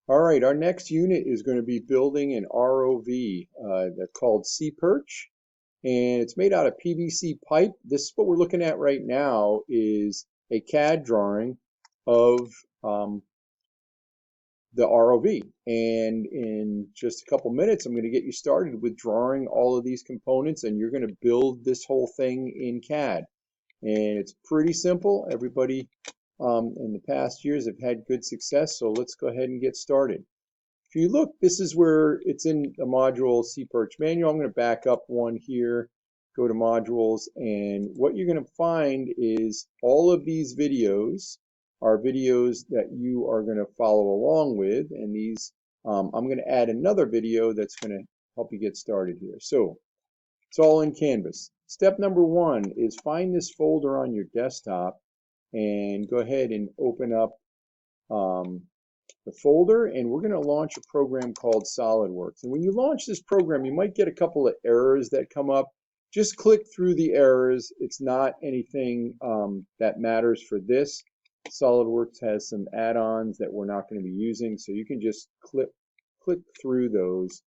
All right, our next unit is going to be building an ROV that's called Sea Perch, and it's made out of PVC pipe. This is what we're looking at right now is a CAD drawing of the ROV. And in just a couple minutes, I'm going to get you started with drawing all of these components, and you're going to build this whole thing in CAD. And it's pretty simple. Everybody in the past years have had good success, so let's go ahead and get started. If you look, this is where it's in the module Sea Perch manual. I'm going to back up one here, go to modules, and what you're going to find is all of these videos are videos that you are going to follow along with, and these I'm going to add another video that's going to help you get started here. So it's all in Canvas. Step number one is find this folder on your desktop and go ahead and open up the folder, and we're going to launch a program called Solidworks. And when you launch this program, you might get a couple of errors that come up. Just click through the errors. It's not anything that matters for this. Solidworks has some add-ons that we're not going to be using, so you can just click through those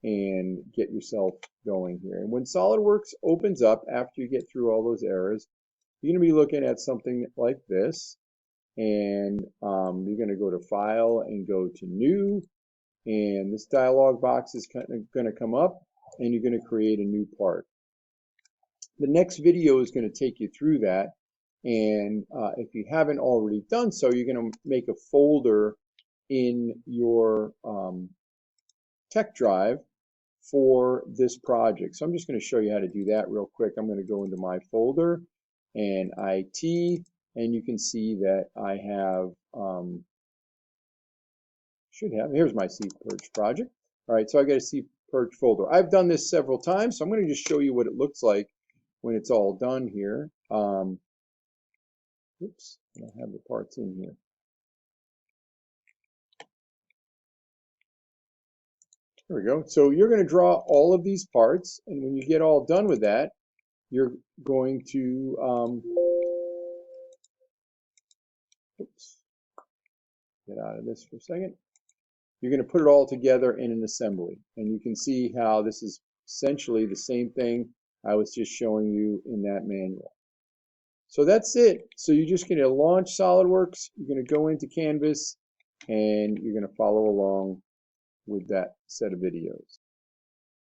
and get yourself going here. And when Solidworks opens up after you get through all those errors, you're going to be looking at something like this. And you're going to go to File and go to New, and this dialog box is going to come up, and you're going to create a new part. The next video is going to take you through that, and if you haven't already done so, you're going to make a folder in your tech drive for this project. So I'm just going to show you how to do that real quick. I'm going to go into my folder and IT, and you can see that I have, here's my Sea Perch project. All right, so I got a Sea Perch folder. I've done this several times, so I'm going to just show you what it looks like when it's all done here. Oops, I don't have the parts in here. There we go. So you're going to draw all of these parts, and when you get all done with that, you're going to oops, get out of this for a second. You're going to put it all together in an assembly, and you can see how this is essentially the same thing I was just showing you in that manual. So that's it. So you're just going to launch SolidWorks, you're going to go into Canvas, and you're going to follow along with that set of videos.